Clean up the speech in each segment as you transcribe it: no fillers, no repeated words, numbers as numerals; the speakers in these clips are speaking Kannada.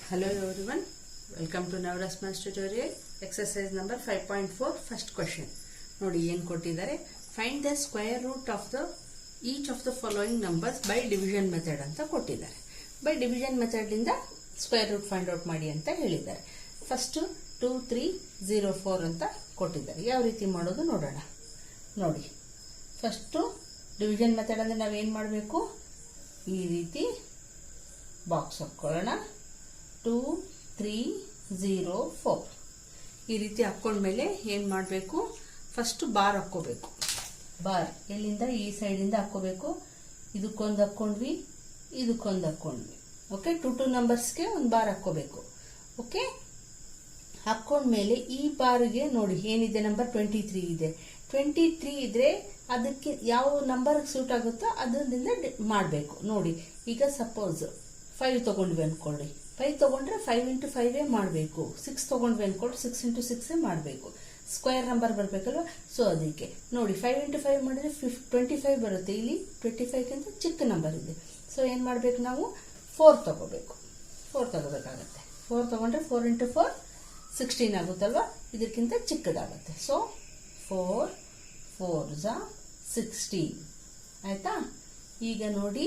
Hello everyone, welcome to Navras Maths tutorial. Exercise number 5.4 first question. ನೋಡಿ ಏನು ಕೊಟ್ಟಿದ್ದಾರೆ, find the square root of each of the following numbers by division method ಅಂತ ಕೊಟ್ಟಿದ್ದಾರೆ. By division method ಇಂದ square root find out ಮಾಡಿ ಅಂತ ಹೇಳಿದ್ದಾರೆ. ಫಸ್ಟ್ 2304 ಅಂತ ಕೊಟ್ಟಿದ್ದಾರೆ. ಯಾವ ರೀತಿ ಮಾಡೋದು ನೋಡೋಣ. ನೋಡಿ ಫಸ್ಟ್ ಡಿವಿಷನ್ ಮೆಥಡ್ ಅಂದ್ರೆ ನಾವು ಏನು ಮಾಡಬೇಕು, ಈ ರೀತಿ ಬಾಕ್ಸ್ ಹಾಕೊಳ್ಳೋಣ. 2304 ಈ ರೀತಿ ಹಾಕೊಂಡ್ಮೇಲೆ ಏನು ಮಾಡಬೇಕು, ಫಸ್ಟ್ ಬಾರ್ ಹಾಕ್ಕೋಬೇಕು. ಬಾರ್ ಎಲ್ಲಿಂದ, ಈ ಸೈಡಿಂದ ಹಾಕ್ಕೋಬೇಕು. ಇದಕ್ಕೊಂದು ಹಾಕ್ಕೊಂಡ್ವಿ, ಇದಕ್ಕೊಂದು ಹಾಕ್ಕೊಂಡ್ವಿ. ಓಕೆ, ಟು ನಂಬರ್ಸ್ಗೆ ಒಂದು ಬಾರ್ ಹಾಕ್ಕೋಬೇಕು. ಓಕೆ, ಹಾಕ್ಕೊಂಡ್ಮೇಲೆ ಈ ಬಾರ್ಗೆ ನೋಡಿ ಏನಿದೆ, ನಂಬರ್ 23 ಇದೆ. 23 ಇದ್ರೆ ಅದಕ್ಕೆ ಯಾವ ನಂಬರ್ ಸೂಟ್ ಆಗುತ್ತೋ ಅದರಿಂದ ಮಾಡಬೇಕು. ನೋಡಿ ಈಗ ಸಪೋಸ್ 5 ತಗೊಂಡ್ವಿ ಅನ್ಕೊಳ್ಳಿ, 5 ತಗೊಂಡ್ರೆ 5 ಇಂಟು 5 ಮಾಡಬೇಕು. 6 ತಗೊಂಡ್ವಿ ಅನ್ಕೊಳ್ಳಿ, 6 ಇಂಟು 6 ಮಾಡಬೇಕು. ಸ್ಕ್ವೇರ್ ನಂಬರ್ ಬರಬೇಕಲ್ವ, ಸೊ ಅದಕ್ಕೆ ನೋಡಿ 5 ಇಂಟು 5 ಮಾಡಿದ್ರೆ 25 ಬರುತ್ತೆ. ಇಲ್ಲಿ 25ಗಿಂತ ಚಿಕ್ಕ ನಂಬರ್ ಇದೆ, ಸೊ ಏನು ಮಾಡಬೇಕು, ನಾವು 4 ತಗೋಬೇಕು. 4 ತಗೋಬೇಕಾಗತ್ತೆ. 4 ತಗೊಂಡ್ರೆ 4 ಇಂಟು 4 16 ಆಗುತ್ತಲ್ವ, ಇದಕ್ಕಿಂತ ಚಿಕ್ಕದಾಗುತ್ತೆ. ಸೊ 4 4 16 ಆಯ್ತಾ. ಈಗ ನೋಡಿ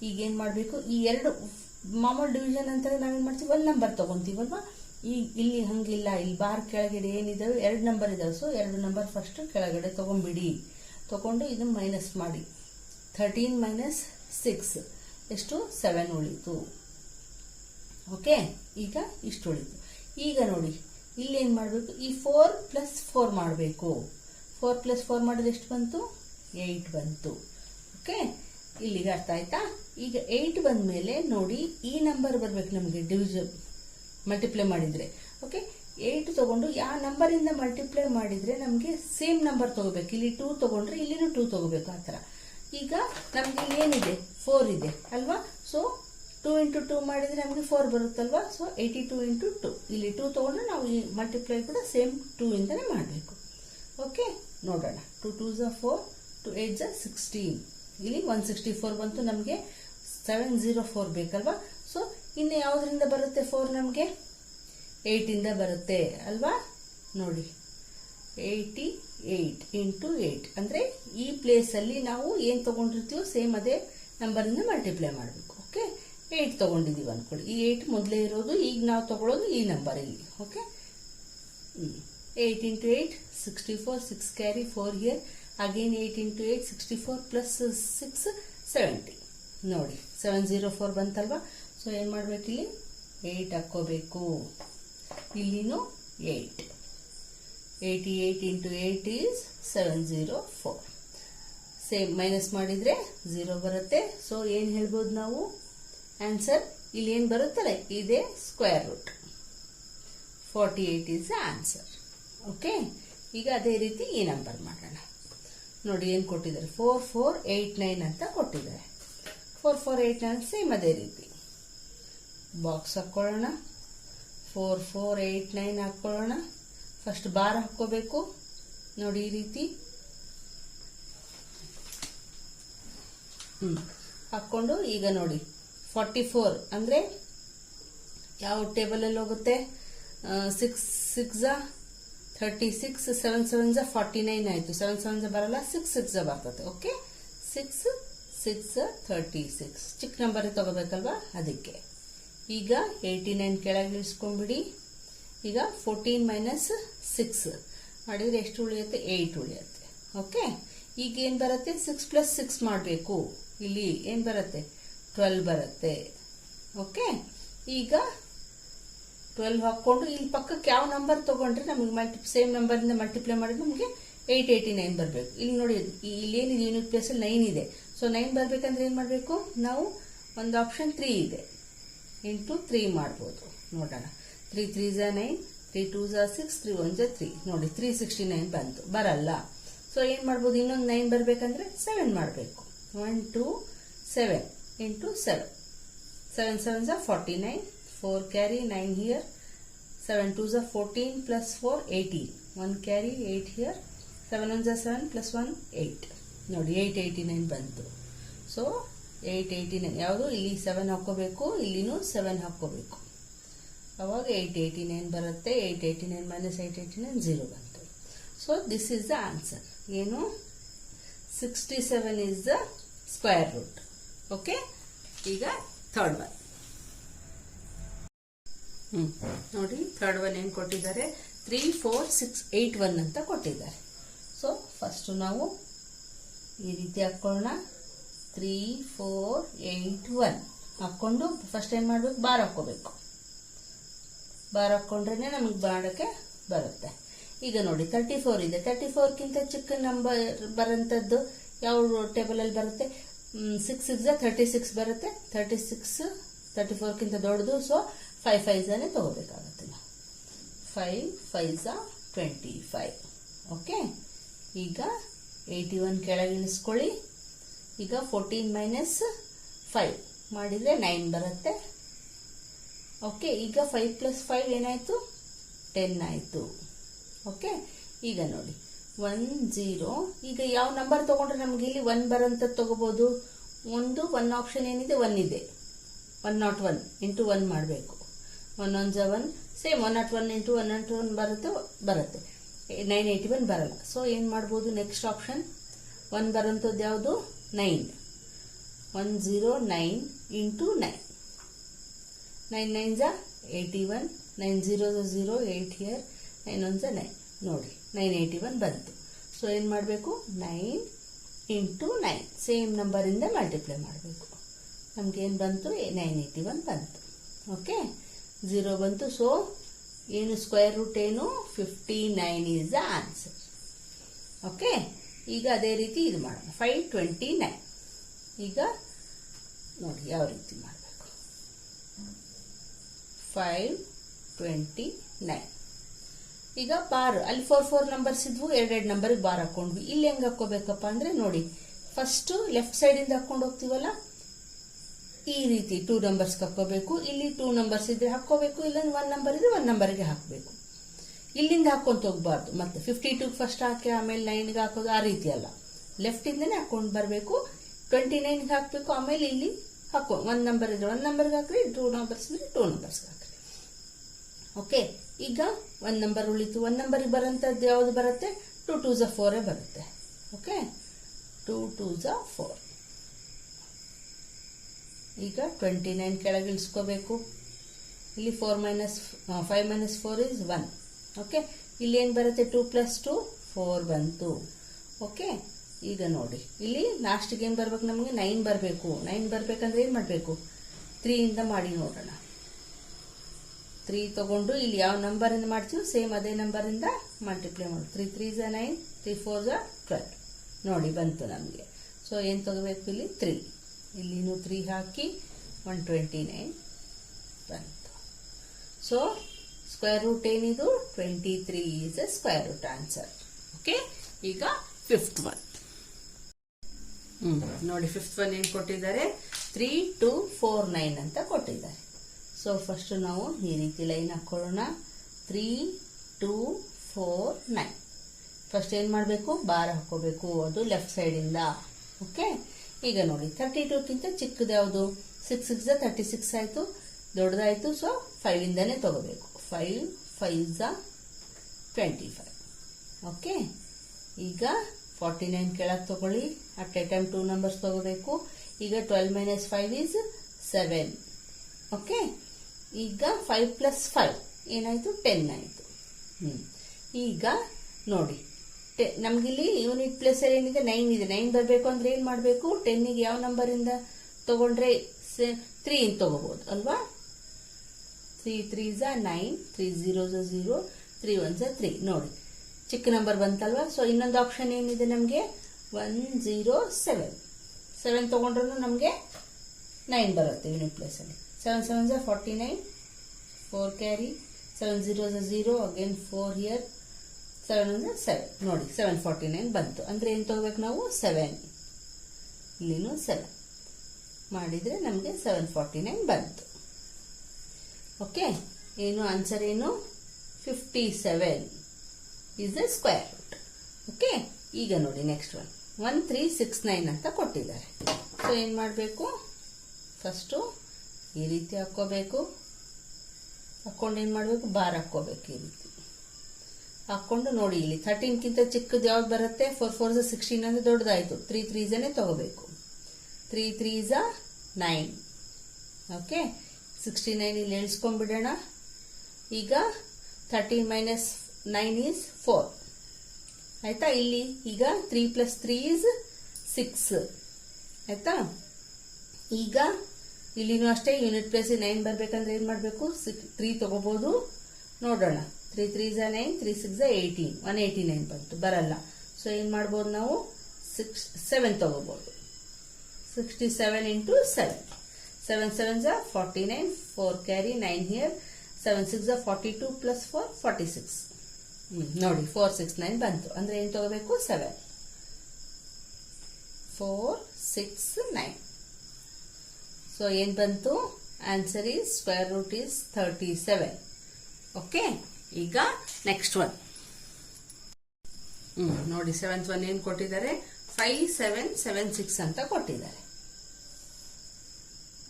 ಈಗೇನು ಮಾಡಬೇಕು, ಈ ಎರಡು ಮಾಮೂಲು ಡಿವಿಷನ್ ಅಂತಂದ್ರೆ ನಾವೇನು ಮಾಡ್ತೀವಿ, ಒಂದು ನಂಬರ್ ತೊಗೊತೀವಲ್ವ. ಈಗ ಇಲ್ಲಿ ಹಂಗಿಲ್ಲ, ಇಲ್ಲಿ ಬಾರ್ ಕೆಳಗಡೆ ಏನಿದಾವೆ, 2 ನಂಬರ್ ಇದಾವೆ. ಸೊ 2 ನಂಬರ್ ಫಸ್ಟ್ ಕೆಳಗಡೆ ತೊಗೊಂಡ್ಬಿಡಿ. ತೊಗೊಂಡು ಇದನ್ನು ಮೈನಸ್ ಮಾಡಿ. 13 ಮೈನಸ್ 6 ಎಷ್ಟು, 7 ಉಳಿತು. ಓಕೆ, ಈಗ ಇಷ್ಟು ಉಳಿತು. ಈಗ ನೋಡಿ ಇಲ್ಲಿ ಏನು ಮಾಡಬೇಕು, ಈ 4 ಪ್ಲಸ್ 4 ಮಾಡಬೇಕು. 4 ಪ್ಲಸ್ 4 ಮಾಡಿದ್ರೆ ಎಷ್ಟು ಬಂತು, 8 ಬಂತು. ಓಕೆ, ಇಲ್ಲಿಗೆ ಅರ್ಥ ಆಯ್ತಾ. ಈಗ 8 ಬಂದ ಮೇಲೆ ನೋಡಿ ಈ ನಂಬರ್ ಬರಬೇಕು ನಮಗೆ, ಡಿವಿಷನ್ ಮಲ್ಟಿಪ್ಲೈ ಮಾಡಿದರೆ. ಓಕೆ, 8 ತಗೊಂಡು ಯಾವ ನಂಬರಿಂದ ಮಲ್ಟಿಪ್ಲೈ ಮಾಡಿದರೆ ನಮಗೆ ಸೇಮ್ ನಂಬರ್ ತಗೋಬೇಕು. ಇಲ್ಲಿ 2 ತಗೊಂಡ್ರೆ ಇಲ್ಲಿನೂ 2 ತಗೋಬೇಕು, ಆ ಥರ. ಈಗ ನಮಗೆ ಇಲ್ಲಿ ಏನಿದೆ, 4 ಇದೆ ಅಲ್ವಾ. ಸೊ 2 ಇಂಟು 2 ಮಾಡಿದರೆ ನಮಗೆ 4 ಬರುತ್ತಲ್ವಾ. ಸೊ 82 ಇಂಟು 2, ಇಲ್ಲಿ 2 ತಗೊಂಡ್ರೆ ನಾವು ಈ ಮಲ್ಟಿಪ್ಲೈ ಕೂಡ ಸೇಮ್ 2 ಇಂದನೇ ಮಾಡಬೇಕು. ಓಕೆ, ನೋಡೋಣ. 2 2 4, 2 8 16. ಇಲ್ಲಿ 164 ಬಂತು. ನಮಗೆ 704 ಬೇಕಲ್ವಾ. ಸೊ ಇನ್ನು ಯಾವುದರಿಂದ ಬರುತ್ತೆ 4 ನಮಗೆ, 8 ಇಂದ ಬರುತ್ತೆ ಅಲ್ವಾ. ನೋಡಿ 88 ಇಂಟು 8 ಅಂದರೆ ಈ ಪ್ಲೇಸಲ್ಲಿ ನಾವು ಏನು ತೊಗೊಂಡಿರ್ತೀವೋ ಸೇಮ್ ಅದೇ ನಂಬರಿಂದ ಮಲ್ಟಿಪ್ಲೈ ಮಾಡಬೇಕು. ಓಕೆ, 8 ತೊಗೊಂಡಿದ್ದೀವಿ ಅಂದ್ಕೊಳ್ಳಿ. ಈ 8 ಮೊದಲೇ ಇರೋದು, ಈಗ ನಾವು ತೊಗೊಳ್ಳೋದು ಈ ನಂಬರ್ ಇಲ್ಲಿ. Okay, 8 into 8 64, 6 carry 4 here. Again 8 into 8 64 plus 6 70. ನೋಡಿ 704 ಬಂತಲ್ವಾ. ಸೊ ಏನು ಮಾಡಬೇಕು, ಇಲ್ಲಿ 8 ಹಾಕ್ಕೋಬೇಕು. ಇಲ್ಲಿನೂ 8. 88 ಇಂಟು 8 ಈಸ್ 704. ಸೇಮ್ ಮೈನಸ್ ಮಾಡಿದರೆ 0 ಬರುತ್ತೆ. ಸೊ ಏನು ಹೇಳ್ಬೋದು ನಾವು, ಆನ್ಸರ್ ಇಲ್ಲಿ ಏನು ಬರುತ್ತಲ್ಲ ಇದೇ square root. 48 is the answer. Okay, ಈಗ ಅದೇ ರೀತಿ ಈ ನಂಬರ್ ಮಾಡೋಣ. ನೋಡಿ ಏನು ಕೊಟ್ಟಿದ್ದಾರೆ, 4489 ಅಂತ ಕೊಟ್ಟಿದ್ದಾರೆ. 4489 ಸೇಮ್ ಅದೇ ರೀತಿ ಬಾಕ್ಸ್ ಹಾಕ್ಕೊಳ್ಳೋಣ. 4489 ಹಾಕ್ಕೊಳ್ಳೋಣ. ಫಸ್ಟ್ ಬಾರ್ ಹಾಕ್ಕೋಬೇಕು. ನೋಡಿ ಈ ರೀತಿ ಹಾಕ್ಕೊಂಡು ಈಗ ನೋಡಿ 44 ಅಂದರೆ ಯಾವ ಟೇಬಲಲ್ಲಿ ಹೋಗುತ್ತೆ, 6 6 36, 7 7 49 ಆಯಿತು. 7 7 ಬರಲ್ಲ, 6 6 ಬರ್ತದೆ. ಓಕೆ, 6 6 36 ಚಿಕ್ಕ ನಂಬರ್ ತಗೋಬೇಕಲ್ವಾ, ಅದಕ್ಕೆ. ಈಗ 89 ಕೆಳಗೆ ಇಳಿಸ್ಕೊಂಡ್ಬಿಡಿ. ಈಗ 14 ಮೈನಸ್ 6 ಮಾಡಿದರೆ ಎಷ್ಟು ಉಳಿಯುತ್ತೆ, 8 ಉಳಿಯುತ್ತೆ. ಓಕೆ, ಈಗ ಏನು ಬರುತ್ತೆ, 6 ಪ್ಲಸ್ 6 ಮಾಡಬೇಕು. ಇಲ್ಲಿ ಏನು ಬರುತ್ತೆ, 12 ಬರುತ್ತೆ. ಓಕೆ, ಈಗ 12 ಹಾಕ್ಕೊಂಡು ಇಲ್ಲಿ ಪಕ್ಕಕ್ಕೆ ಯಾವ ನಂಬರ್ ತೊಗೊಂಡ್ರೆ ನಮಗೆ ಸೇಮ್ ನಂಬರಿಂದ ಮಲ್ಟಿಪ್ಲೈ ಮಾಡಿದ್ರೆ ನಮಗೆ 889 ಬರಬೇಕು. ಇಲ್ಲಿ ನೋಡಿ ಇಲ್ಲಿ ಏನಿದೆ, ಯೂನಿಟ್ ಪ್ಲೇಸಲ್ಲಿ 9 ಇದೆ. ಸೊ 9 ಬರಬೇಕಂದ್ರೆ ಏನು ಮಾಡಬೇಕು, ನಾವು ಒಂದು ಆಪ್ಷನ್ 3 ಇದೆ, ಇಂಟು 3 ಮಾಡ್ಬೋದು. ನೋಡೋಣ. 3 3 9, 3 2 6, 3 1 3. ನೋಡಿ 369 ಬಂತು. ಬರಲ್ಲ. ಸೊ ಏನು ಮಾಡ್ಬೋದು, ಇನ್ನೊಂದು 9 ಬರಬೇಕಂದ್ರೆ 7 ಮಾಡಬೇಕು. 1 2 7 into 7. 7 7 49, 4 carry 9 here. 7 2 14 plus 4 18. 1 carry 8 here. 7 1 7 plus 1 8. ನೋಡಿ 889 ಬಂತು. ಸೊ 889 ಯಾವುದು, ಇಲ್ಲಿ 7 ಹಾಕೋಬೇಕು, ಇಲ್ಲಿನೂ 7 ಹಾಕೋಬೇಕು. ಅವಾಗ 889 ಬರುತ್ತೆ. 889 ಮೈನಸ್ 889 0 ಬಂತು. So this is the answer. ಏನು 67 is the square root. Okay, ಈಗ ಥರ್ಡ್ ಒನ್ ನೋಡಿ. ಥರ್ಡ್ ಒನ್ ಏನು ಕೊಟ್ಟಿದ್ದಾರೆ? 3, 4, 6, 8, 1 ಅಂತ ಕೊಟ್ಟಿದ್ದಾರೆ. ಸೊ ಫಸ್ಟ್ ನಾವು ಈ ರೀತಿ ಹಾಕೊಳ್ಳೋಣ. 3, 4, 8, 1 ಹಾಕೊಂಡು ಫಸ್ಟ್ ಏನು ಮಾಡಬೇಕು? ಬಾರ್ ಹಾಕೋಬೇಕು. ಬಾರ್ ಹಾಕೊಂಡ್ರೆ ನಮಗೆ ಮಾಡೋಕ್ಕೆ ಬರುತ್ತೆ. ಈಗ ನೋಡಿ 34 ಇದೆ. 34ಕ್ಕಿಂತ ಚಿಕ್ಕ ನಂಬರ್ ಬರೋಂಥದ್ದು ಯಾವ ಟೇಬಲಲ್ಲಿ ಬರುತ್ತೆ? 6 6 36 ಬರುತ್ತೆ. 36 34ಕ್ಕಿಂತ ದೊಡ್ಡದು. ಸೊ 5 5 ತಗೋಬೇಕಾಗುತ್ತೆ ನಾವು. 5 5 25. ಓಕೆ, ಈಗ 81 ಕೆಳಗೆ ಇಳಿಸ್ಕೊಳ್ಳಿ. ಈಗ 14 ಮೈನಸ್ 5 ಮಾಡಿದರೆ 9 ಬರುತ್ತೆ. ಓಕೆ, ಈಗ 5 ಪ್ಲಸ್ 5 ಏನಾಯಿತು? 10 ಆಯಿತು. ಓಕೆ, ಈಗ ನೋಡಿ 1 0. ಈಗ ಯಾವ ನಂಬರ್ ತಗೊಂಡ್ರೆ ನಮ್ಗೆ ಇಲ್ಲಿ 1 ಬರೋಂಥದ್ದು ತಗೋಬಹುದು. ಒಂದು ಆಪ್ಷನ್ ಏನಿದೆ? 1 ಇದೆ. 101 ಇಂಟು 1 ಮಾಡಬೇಕು. 1 1 1 ಸೇಮ್ 101 ಇಂಟು 101 ಬರುತ್ತೆ. 981 ಬರಲ್ಲ. ಸೊ ಏನು ಮಾಡ್ಬೋದು? ನೆಕ್ಸ್ಟ್ ಆಪ್ಷನ್ 1 ಬರೋಂಥದ್ದು ಯಾವುದು? 9. 109 ಇಂಟು 9. 9 9 81. 9 0 0, 8 ಹಿಯರ್. 9 1 9. ನೋಡಿ 981 ಬಂತು. ಸೊ ಏನು ಮಾಡಬೇಕು? 9 ಇಂಟು 9 ಸೇಮ್ ನಂಬರಿಂದ ಮಲ್ಟಿಪ್ಲೈ ಮಾಡಬೇಕು. ನಮಗೇನು ಬಂತು? 981 ಬಂತು. ಓಕೆ, 0 ಬಂತು. ಸೊ ಏನು ಸ್ಕ್ವೇರ್ ರೂಟ್ ಏನು? 59 ಈಸ್ ದ ಆನ್ಸರ್. ಓಕೆ, ಈಗ ಅದೇ ರೀತಿ ಇದು ಮಾಡೋಣ. 529. ಈಗ ನೋಡಿ ಯಾವ ರೀತಿ ಮಾಡಬೇಕು. 529. ಈಗ ಬಾರ್ ಅಲ್ಲಿ 4 4 ನಂಬರ್ಸ್ ಇದ್ವು. 2 2 ನಂಬರ್ಗೆ ಬಾರ್ ಹಾಕೊಂಡ್ವಿ. ಇಲ್ಲಿ ಹೆಂಗೆ ಹಾಕೋಬೇಕಪ್ಪ ಅಂದ್ರೆ ನೋಡಿ, ಫಸ್ಟ್ ಲೆಫ್ಟ್ ಸೈಡಿಂದ ಹಾಕೊಂಡು ಹೋಗ್ತೀವಲ್ಲ, ಈ ರೀತಿ 2 ನಂಬರ್ಸ್ ಹಾಕೋಬೇಕು. ಇಲ್ಲಿ 2 ನಂಬರ್ಸ್ ಇದ್ರೆ ಹಾಕೋಬೇಕು. ಇಲ್ಲ 1 ನಂಬರ್ ಇದ್ರೆ 1 ನಂಬರ್ಗೆ ಹಾಕಬೇಕು. ಇಲ್ಲಿಂದ ಹಾಕೊಂತ ಹೋಗ್ಬಾರ್ದು. ಮತ್ತೆ 52 ಫಸ್ಟ್ ಹಾಕಿ ಆಮೇಲೆ 9ಗೆ ಹಾಕೋದು ಆ ರೀತಿ ಅಲ್ಲ. ಲೆಫ್ಟ್ ಇಂದನೇ ಹಾಕೊಂಡು ಬರಬೇಕು. 29ಗೆ ಹಾಕಬೇಕು. ಆಮೇಲೆ ಇಲ್ಲಿ ಹಾಕೋ 1 ನಂಬರ್ ಇದ್ರೆ 1 ನಂಬರ್ಗೆ ಹಾಕ್ರಿ. 2 ನಂಬರ್ಸ್ ಇದ್ರೆ 2 ನಂಬರ್ಸ್ಗೆ ಹಾಕ್ರಿ. ಓಕೆ, ಈಗ 1 ನಂಬರ್ ಉಳಿತು. 1 ನಂಬರ್ಗೆ ಬರೋಂಥದ್ದು ಯಾವುದು ಬರುತ್ತೆ? 2 2 4 ಬರುತ್ತೆ. ಓಕೆ, 2 2 4. ಈಗ 29 ಕೆಳಗೆ ಇಳಿಸ್ಕೋಬೇಕು. ಇಲ್ಲಿ 5 ಮೈನಸ್ 4 ಇಸ್ 1. ಓಕೆ, ಇಲ್ಲಿ ಏನು ಬರುತ್ತೆ? 2 ಪ್ಲಸ್ 2 4 ಬಂತು. ಓಕೆ, ಈಗ ನೋಡಿ ಇಲ್ಲಿ ಲಾಸ್ಟಿಗೆ ಏನು ಬರ್ಬೇಕು? ನಮಗೆ 9 ಬರಬೇಕು. 9 ಬರಬೇಕಂದ್ರೆ ಏನು ಮಾಡಬೇಕು? 3 ಇಂದ ಮಾಡಿ ನೋಡೋಣ. 3 ತಗೊಂಡು ಇಲ್ಲಿ ಯಾವ ನಂಬರಿಂದ ಮಾಡ್ತೀವಿ ಸೇಮ್ ಅದೇ ನಂಬರಿಂದ ಮಲ್ಟಿಪ್ಲೈ ಮಾಡಿ. 3 3 9, 3 4 12. ನೋಡಿ ಬಂತು ನಮಗೆ. ಸೊ ಏನು ತಗೋಬೇಕು? ಇಲ್ಲಿ 3. ಇಲ್ಲಿನೂ 3 ಹಾಕಿ 129 ಬಂತು. ಸೊ ಸ್ಕ್ವೇರ್ ರೂಟ್ ಏನಿದು? 23 is a square root answer. Okay, ಈಗ ಫಿಫ್ತ್ ಒನ್ ನೋಡಿ. ಫಿಫ್ತ್ ಒನ್ ಏನು ಕೊಟ್ಟಿದ್ದಾರೆ? 3 2 4 9 ಅಂತ ಕೊಟ್ಟಿದ್ದಾರೆ. ಸೊ ಫಸ್ಟ್ ನಾವು ಈ ರೀತಿ ಲೈನ್ ಹಾಕೊಳ್ಳೋಣ. 3 2 4 9. ಫಸ್ಟ್ ಏನು ಮಾಡಬೇಕು? ಬಾರ್ ಹಾಕೋಬೇಕು. ಅದು ಲೆಫ್ಟ್ ಸೈಡಿಂದ. ಓಕೆ, ಈಗ ನೋಡಿ 32ಕ್ಕಿಂತ ಚಿಕ್ಕದು ಯಾವುದು? 6 6 36 ಆಯಿತು. ದೊಡ್ಡದಾಯಿತು. ಸೊ 5 ಇಂದನೇ ತಗೋಬೇಕು. 5 5 25. ಓಕೆ, ಈಗ 49 ಕೆಳಗೆ ತಗೊಳ್ಳಿ. ಅಟ್ ಎ ಟೈಮ್ 2 ನಂಬರ್ಸ್ ತಗೋಬೇಕು. ಈಗ 12 ಮೈನಸ್ 5 ಈಸ್ 7. ಓಕೆ, ಈಗ 5 ಪ್ಲಸ್ 5 ಏನಾಯಿತು? 10 ಆಯಿತು. ಈಗ ನೋಡಿ ನಮಗಿಲ್ಲಿ ಯೂನಿಟ್ ಪ್ಲೇಸ್ ಏನಿದೆ? 9 ಇದೆ. 9 ಬರಬೇಕು ಅಂದ್ರೆ ಏನು ಮಾಡಬೇಕು? 10ಗೆ ಯಾವ ನಂಬರಿಂದ ತಗೊಂಡ್ರೆ 3 ಇಂದ ತಗೋಬಹುದು ಅಲ್ವಾ? 3 3 9, 3 0 0, 3 1 3. ನೋಡಿ ಚಿಕ್ಕ ನಂಬರ್ ಬಂತಲ್ವಾ? ಸೊ ಇನ್ನೊಂದು ಆಪ್ಷನ್ ಏನಿದೆ ನಮಗೆ? 107. 7 ತಗೊಂಡ್ರೂ ನಮಗೆ 9 ಬರುತ್ತೆ ಯೂನಿಟ್ ಪ್ಲೇಸಲ್ಲಿ. 7 7 49, 4 ಕ್ಯಾರಿ. 7 0 0, again 4 here. 7 1 7. ನೋಡಿ 749 ಬಂತು. ಅಂದ್ರೆ ಏನು ತಗೋಬೇಕು ನಾವು? 7. ಇಲ್ಲಿನೂ 7 ಮಾಡಿದ್ರೆ ನಮಗೆ 749 ಬಂತು. ಓಕೆ, ಏನು ಆನ್ಸರ್ ಏನು? 57 is a square root. Okay, ಈಗ ನೋಡಿ ನೆಕ್ಸ್ಟ್ ಒನ್ 1369 ಅಂತ ಕೊಟ್ಟಿದ್ದಾರೆ. ಸೊ ಏನು ಮಾಡಬೇಕು? ಫಸ್ಟು ಈ ರೀತಿ ಹಾಕೋಬೇಕು. ಹಾಕ್ಕೊಂಡು ಏನು ಮಾಡಬೇಕು, ಬಾರ್ ಹಾಕ್ಕೋಬೇಕು ಈ ರೀತಿ ಹಾಕ್ಕೊಂಡು. ನೋಡಿ ಇಲ್ಲಿ 13ಗಿಂತ ಚಿಕ್ಕದು ಯಾವ್ದು ಬರುತ್ತೆ, 4 4 16 ಅಂದರೆ ದೊಡ್ಡದಾಯಿತು. 3 3 ತಗೋಬೇಕು. 3 3 9. ಓಕೆ, 69 ಇಲ್ಲಿ ಎಳ್ಸ್ಕೊಂಡ್ಬಿಡೋಣ. ಈಗ 13 ಮೈನಸ್ 9 ಈಸ್ 4 ಆಯ್ತಾ. ಇಲ್ಲಿ ಈಗ 3 + 3 ಈಸ್ 6 ಆಯ್ತಾ. ಈಗ ಇಲ್ಲಿನೂ ಅಷ್ಟೇ ಯೂನಿಟ್ ಪ್ಲೇಸ್ 9 ಬರಬೇಕಂದ್ರೆ ಏನು ಮಾಡಬೇಕು, 3 ತಗೋಬಹುದು. ನೋಡೋಣ, 3 3 9, 3 6 18, 189 ಬಂತು, ಬರಲ್ಲ. ಸೊ ಏನು ಮಾಡ್ಬೋದು ನಾವು, 7 ತಗೋಬಹುದು. 67 × 7, 7 7 49, 4 ಕ್ಯಾರಿ 9 ಹಿಯರ್, 7 6 42 + 4 46. ನೋಡಿ 4 6 9 ಬಂತು. ಅಂದ್ರೆ ಏನು ತಗೋಬೇಕು, 7 4 6 9. ಸೊ ಏನು ಬಂತು, answer is square root is 37. Okay, ಈಗ ನೆಕ್ಸ್ಟ್ ಒನ್ ನೋಡಿ. 7th ಒನ್ ಏನು ಕೊಟ್ಟಿದ್ದಾರೆ, 5 7 7 6 ಅಂತ ಕೊಟ್ಟಿದ್ದಾರೆ.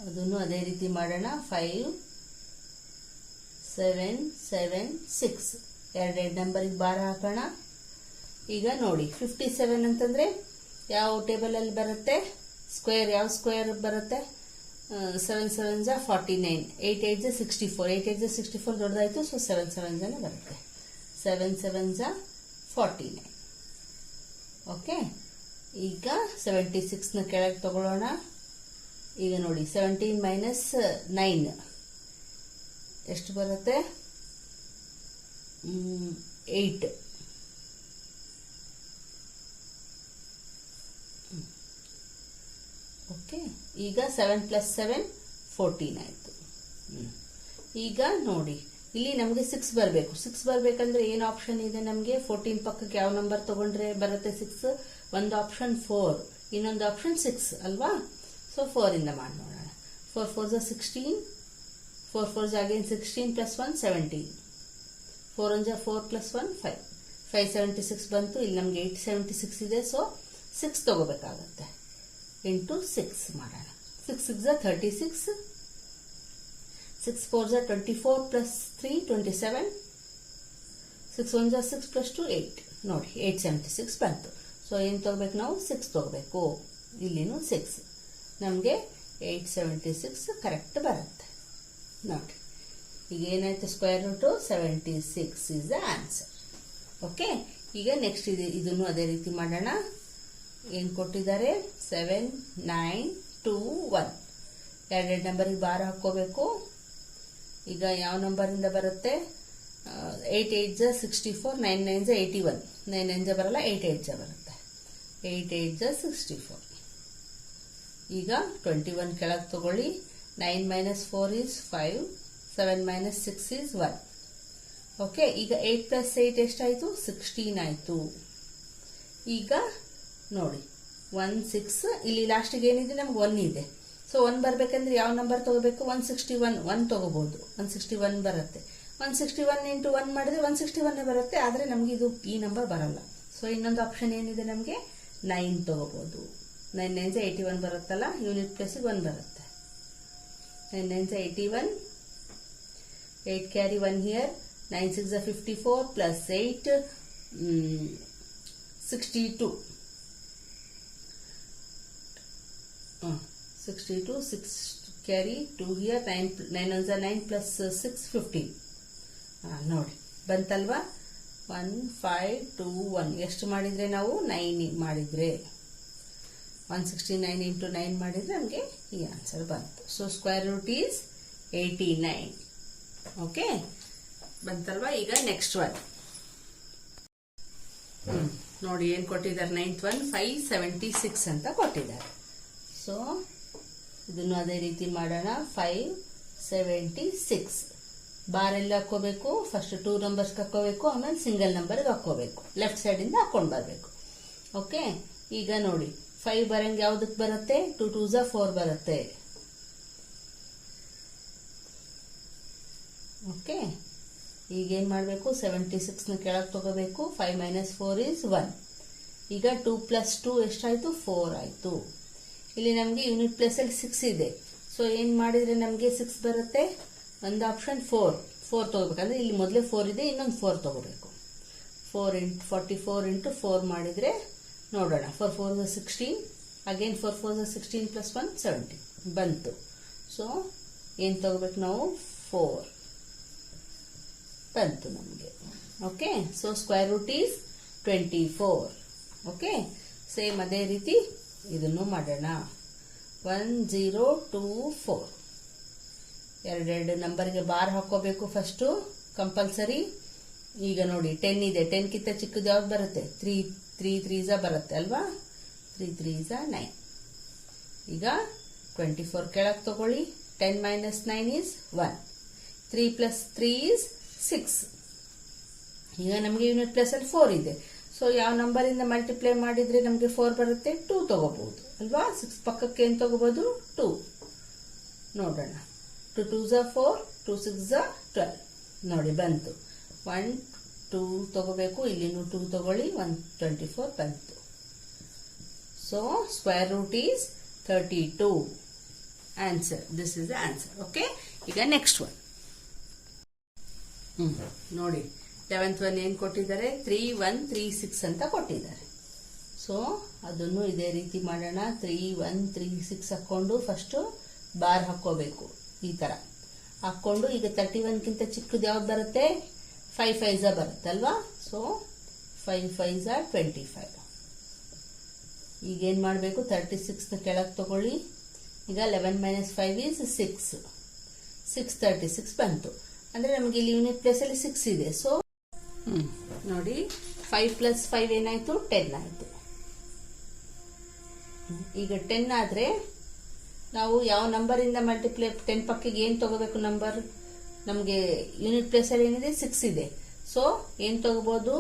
ಅದನ್ನು ಅದೇ ರೀತಿ ಮಾಡೋಣ. 5 7 7 6 ಎರಡೆರಡು ನಂಬರಿಗೆ ಬಾರ ಹಾಕೋಣ. ಈಗ ನೋಡಿ 57 ಅಂತಂದ್ರೆ ಯಾವ ಟೇಬಲ್ ಅಲ್ಲಿ ಬರುತ್ತೆ, ಸ್ಕ್ವೇರ್ ಯಾವ ಸ್ಕ್ವೇರ್ ಬರುತ್ತೆ, 7 7 49, 8 8 64, 8 8 64 ದೊಡ್ಡದಾಯ್ತು. ಸೊ 7 7 ಬರುತ್ತೆ. 7 7 49. ಓಕೆ, ಈಗ 76ನ ಕೆಳಗೆ ತಗೊಳ್ಳೋಣ. ಈಗ ನೋಡಿ 17 ಮೈನಸ್ 9 ಎಷ್ಟು ಬರುತ್ತೆ, 8. ಓಕೆ, ಈಗ 7 + 7 14 ಆಯ್ತು. ಈಗ ನೋಡಿ ಇಲ್ಲಿ ನಮಗೆ 6 ಬರಬೇಕು. 6 ಬರಬೇಕಂದ್ರೆ ಏನು ಆಪ್ಷನ್ ಇದೆ ನಮಗೆ, 14 ಪಕ್ಕಕ್ಕೆ ಯಾವ ನಂಬರ್ ತಗೊಂಡ್ರೆ ಬರುತ್ತೆ 6, ಒಂದು ಆಪ್ಷನ್ 4, ಇನ್ನೊಂದು ಆಪ್ಷನ್ 6 ಅಲ್ವಾ. ಸೊ 4 ಇಂದ ಮಾಡಿ ನೋಡೋಣ. 4 4 16, 4 4 ಅಗೇನ್ 16 + 1 17, 4 1 4 + 1 5, 576 ಬಂತು. ಇಲ್ಲಿ ನಮಗೆ 876 ಇದೆ. ಸೊ 6 ತಗೋಬೇಕಾಗತ್ತೆ. ಇಂಟು 6 ಮಾಡೋಣ. 6 6 36, 6 4 24 + 3 27, 6 1 6 + 2 8. ನೋಡಿ 876 ಬಂತು. ಸೊ ಏನು ತಗೋಬೇಕು ನಾವು, 6 ತಗೋಬೇಕು. ಇಲ್ಲಿನೂ 6, ನಮಗೆ 876 ಕರೆಕ್ಟ್ ಬರುತ್ತೆ. ನೋಡಿ ಈಗ ಏನಾಯ್ತು, square route 76 is the answer. Okay, ಈಗ ನೆಕ್ಸ್ಟ್ ಇದನ್ನು ಅದೇ ರೀತಿ ಮಾಡೋಣ. ಏನು ಕೊಟ್ಟಿದ್ದಾರೆ, 7 9 2 1 ಎರಡೆರಡು ನಂಬರಿಗೆ ಬಾರ್ ಹಾಕೋಬೇಕು. ಈಗ ಯಾವ ನಂಬರಿಂದ ಬರುತ್ತೆ, 8 8 64, 9 9 81, 9 9 ಬರಲ್ಲ, 8 8 ಬರುತ್ತೆ. 8 8 64. ಈಗ 21 ಕೆಳಗೆ ತಗೊಳ್ಳಿ. 9 - 4 ಈಸ್ 5, 7 - 6 ಈಸ್ 1. ಓಕೆ, ಈಗ 8 + 8 ಎಷ್ಟಾಯಿತು, 16 ಆಯಿತು. ಈಗ ನೋಡಿ 1 6, ಇಲ್ಲಿ ಲಾಸ್ಟಿಗೆ ಏನಿದೆ ನಮ್ಗೆ 1 ಇದೆ. ಸೊ 1 ಬರಬೇಕಂದ್ರೆ ಯಾವ ನಂಬರ್ ತಗೋಬೇಕು, 161 1 ತಗೋಬಹುದು. 161 ಬರುತ್ತೆ. 161 × 1 ಮಾಡಿದ್ರೆ 161 ಬರುತ್ತೆ. ಆದರೆ ನಮಗೆ ಇದು ಈ ನಂಬರ್ ಬರಲ್ಲ. ಸೊ ಇನ್ನೊಂದು ಆಪ್ಷನ್ ಏನಿದೆ, ನಮಗೆ 9 ತಗೋಬಹುದು. 9 9 81 ಬರುತ್ತಲ್ಲ, ಯೂನಿಟ್ ಪ್ಲೇಸಿಗೆ 1 ಬರುತ್ತೆ. 9 9 81, 8 ಕ್ಯಾರಿ 1 ಹಿಯರ್, 9 6 54 + 8 62. 62, 6 carry 2 here, 9 1 9 + 6 15. ನೋಡಿ ಬಂತಲ್ವಾ, 1 5 2 1 ಎಷ್ಟು ಮಾಡಿದ್ರೆ ನಾವು 9 ಮಾಡಿದ್ರೆ 169 × 9 ಮಾಡಿದ್ರೆ ನಮಗೆ ಈ ಆನ್ಸರ್ ಬಂತು. So square root is 89. Okay, ಬಂತಲ್ವಾ. ಈಗ ನೆಕ್ಸ್ಟ್ ಒನ್ ನೋಡಿ ಏನು ಕೊಟ್ಟಿದ್ದಾರೆ, 9th ಒನ್ 576 ಅಂತ ಕೊಟ್ಟಿದ್ದಾರೆ. ಸೊ ಇದನ್ನು ಅದೇ ರೀತಿ ಮಾಡೋಣ. 576 ಬಾರ್ ಎಲ್ಲ ಹಾಕೋಬೇಕು. ಫಸ್ಟ್ 2 ನಂಬರ್ಸ್ ಹಾಕೋಬೇಕು, ಆಮೇಲೆ ಸಿಂಗಲ್ ನಂಬರ್ಗೆ ಹಾಕೋಬೇಕು. ಲೆಫ್ಟ್ ಸೈಡ್ ಇಂದ ಹಾಕೊಂಡು ಬರಬೇಕು. ಓಕೆ, ಈಗ ನೋಡಿ 5 ಬರಂಗೆ ಯಾವ್ದಕ್ಕೆ ಬರುತ್ತೆ, 2 2 4 ಬರುತ್ತೆ. ಓಕೆ, ಈಗ ಏನ್ ಮಾಡಬೇಕು, 76ನ ಕೆಳಗೆ ತಗೋಬೇಕು. 5 - 4 ಈಸ್ 1. ಈಗ 2 + 2 ಎಷ್ಟಾಯ್ತು, 4 ಆಯ್ತು. ಇಲ್ಲಿ ನಮಗೆ ಯೂನಿಟ್ ಪ್ಲೇಸ್ ಅಲ್ಲಿ 6 ಇದೆ. ಸೊ ಏನ್ ಮಾಡಿದ್ರೆ ನಮಗೆ 6 ಬರುತ್ತೆ, ಒಂದು ಆಪ್ಷನ್ 4 4 ತೊಗೋಬೇಕಂದ್ರೆ ಇಲ್ಲಿ ಮೊದಲೇ 4 ಇದೆ, ಇನ್ನೊಂದು 4 ತೊಗೋಬೇಕು. 44 ಇಂಟು 4 ಮಾಡಿದರೆ ನೋಡೋಣ. 4 4 16, ಅಗೇನ್ 4 4 16 ಪ್ಲಸ್ 1 17 ಬಂತು. ಸೊ ಏನು ತಗೋಬೇಕು ನಾವು? 4 ಬಂತು ನಮಗೆ. Okay, so square root is 24. Okay, same ಅದೇ ರೀತಿ ಇದನ್ನು ಮಾಡೋಣ. 1 0 2 4 ಎರಡೆರಡು ನಂಬರ್ಗೆ ಬಾರ್ ಹಾಕೋಬೇಕು ಫಸ್ಟು ಕಂಪಲ್ಸರಿ. ಈಗ ನೋಡಿ 10 ಇದೆ, 10ಗಿಂತ ಚಿಕ್ಕದು ಯಾವ್ದು ಬರುತ್ತೆ? 3 3s ಬರುತ್ತೆ ಅಲ್ವಾ? 3 3s 9. ಈಗ 24 ಕೆಳಗೆ ತಗೊಳ್ಳಿ. 10 minus 9 is 1. 3 plus 3 is 6. ಈಗ ನಮಗೆ ಯೂನಿಟ್ ಪ್ಲೇಸ್ ಅಲ್ಲಿ 4 ಇದೆ. ಸೊ ಯಾವ ನಂಬರಿಂದ ಮಲ್ಟಿಪ್ಲೈ ಮಾಡಿದ್ರೆ ನಮಗೆ 4 ಬರುತ್ತೆ? 2 ತಗೋಬಹುದು ಅಲ್ವಾ? 6 ಪಕ್ಕಕ್ಕೆ ಏನು ತಗೋಬಹುದು? 2. ನೋಡೋಣ. 2 2s 4, 2 6s 12. ನೋಡಿ ಬಂತು. 1 2 ತಗೋಬೇಕು, ಇಲ್ಲಿನೂ 2 ತಗೊಳ್ಳಿ. 124 ಬಂತು. So square root is 32. Answer, this is the answer. Okay, ಈಗ ನೆಕ್ಸ್ಟ್ ಒನ್ ನೋಡಿ. 11th ಒನ್ ಏನು ಕೊಟ್ಟಿದ್ದಾರೆ? 3 1 3 6 ಅಂತ ಕೊಟ್ಟಿದ್ದಾರೆ. ಸೊ ಅದನ್ನು ಇದೇ ರೀತಿ ಮಾಡೋಣ. 3 1 3 6 ಹಾಕೊಂಡು ಫಸ್ಟು ಬಾರ್ ಹಾಕೋಬೇಕು ಈ ತರ ಹಾಕೊಂಡು. ಈಗ 31ಗಿಂತ ಚಿಕ್ಕದು ಯಾವ್ದು ಬರುತ್ತೆ? 5 5s ಬರುತ್ತಲ್ವಾ? So 5 5s 25. ಈಗೇನು ಮಾಡಬೇಕು? 36ನ ಕೆಳಗೆ ತಗೊಳ್ಳಿ. ಈಗ 11 minus 5 is 6. 636 ಬಂತು. ಅಂದ್ರೆ ನಮಗೆ ಇಲ್ಲಿ ಯೂನಿಟ್ ಪ್ಲೇಸ್ ಅಲ್ಲಿ 6 ಇದೆ. ಸೊ ನೋಡಿ 5 plus 5 ಏನಾಯ್ತು? 10 ಆಯ್ತು. ಈಗ 10 ಆದ್ರೆ ನಾವು ಯಾವ ನಂಬರ್ ಇಂದ ಮಲ್ಟಿಪ್ಲೈ? 10 ಪಕ್ಕಿಗೆ ಏನ್ ತಗೋಬೇಕು ನಂಬರ್? ನಮಗೆ ಯೂನಿಟ್ ಪ್ಲೇಸ್ ಅಲ್ಲಿ ಏನಿದೆ? 6 ಇದೆ. ಸೊ ಏನ್ ತಗೋಬಹುದು?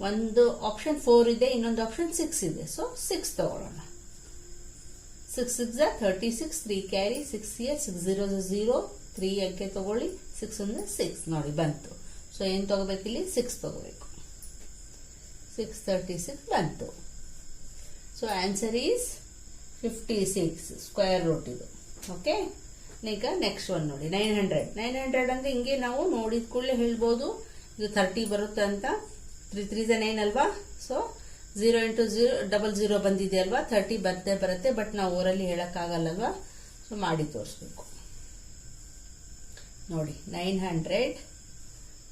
ಒಂದು ಆಪ್ಷನ್ 4 ಇದೆ, ಇನ್ನೊಂದು ಆಪ್ಷನ್ 6 ಇದೆ. ಸೊ 6 ತಗೊಳ್ಳೋಣ. 6 6 36, 3 ಕ್ಯಾರಿ, 6 here, 6 0 0, 3 ಅಂಕೆ ತಗೊಳ್ಳಿ. 6 1 6 ನೋಡಿ ಬಂತು. ಸೊ ಏನು ತಗೋಬೇಕು? ಇಲ್ಲಿ 6 ತಗೋಬೇಕು. 636 ಬಂತು. So answer is 56 square root ಇದು. ಓಕೆ, ಈಗ ನೆಕ್ಸ್ಟ್ ಒನ್ ನೋಡಿ. 900 ಅಂದ್ರೆ ಹಿಂಗೆ ನಾವು ನೋಡಿದ ಕೂಡಲೇ ಹೇಳ್ಬೋದು ಇದು 30 ಬರುತ್ತೆ ಅಂತ. 3 3s 9 ಅಲ್ವಾ? ಸೊ 0 ಇಂಟು 0 00 ಬಂದಿದೆ ಅಲ್ವಾ? 30 ಬರುತ್ತೆ. ಬಟ್ ನಾವು ಓರಲ್ಲಿ ಹೇಳಕ್ಕಾಗಲ್ಲಲ್ವಾ? ಸೊ ಮಾಡಿ ತೋರಿಸ್ಬೇಕು. ನೋಡಿ 900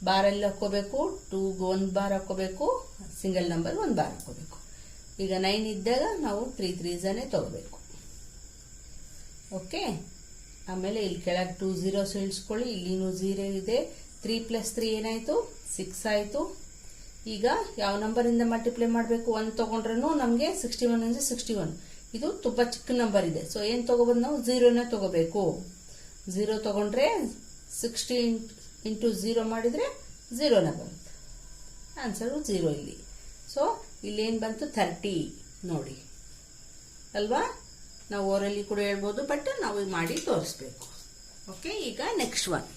ಬಾರಲ್ಲಿ ಹಾಕೋಬೇಕು. 2 1 ಬಾರ್ ಹಾಕೋಬೇಕು. ಸಿಂಗಲ್ ನಂಬರ್ 1 ಬಾರ್ ಹಾಕೋಬೇಕು. ಈಗ 9 ಇದ್ದಾಗ ನಾವು 3 3s ತಗೋಬೇಕು. ಓಕೆ, ಆಮೇಲೆ ಇಲ್ಲಿ ಕೆಳಗೆ 2 0s ಇಳಿಸ್ಕೊಳ್ಳಿ. ಇಲ್ಲಿನೂ 0 ಇದೆ. 3 plus 3 ಏನಾಯ್ತು? 6 ಆಯ್ತು. ಈಗ ಯಾವ ನಂಬರ್ ಇಂದ ಮಲ್ಟಿಪ್ಲೈ ಮಾಡಬೇಕು? 1 ತಗೊಂಡ್ರೂ ನಮಗೆ 61 ಅಂದ್ರೆ 61. ಇದು ತುಂಬಾ ಚಿಕ್ಕ ನಂಬರ್ ಇದೆ. ಸೊ ಏನ್ ತಗೋಬಹುದು ನಾವು? 0ನ ತಗೋಬೇಕು. 0 ತಗೊಂಡ್ರೆ 60 ಇಂಟು 0 ಮಾಡಿದ್ರೆ 0ನ ಬರುತ್ತೆ. ಆನ್ಸರ್ 0 ಇಲ್ಲಿ. ಸೊ ಇಲ್ಲಿ ಏನ್ ಬಂತು? 30 ನೋಡಿ ಅಲ್ವಾ? ನಾವು ಓರಲ್ಲಿ ಕೂಡ ಹೇಳ್ಬೋದು, ಬಟ್ ನಾವು ಮಾಡಿ ತೋರಿಸ್ಬೇಕು. ಓಕೆ, ಈಗ ನೆಕ್ಸ್ಟ್ ಒನ್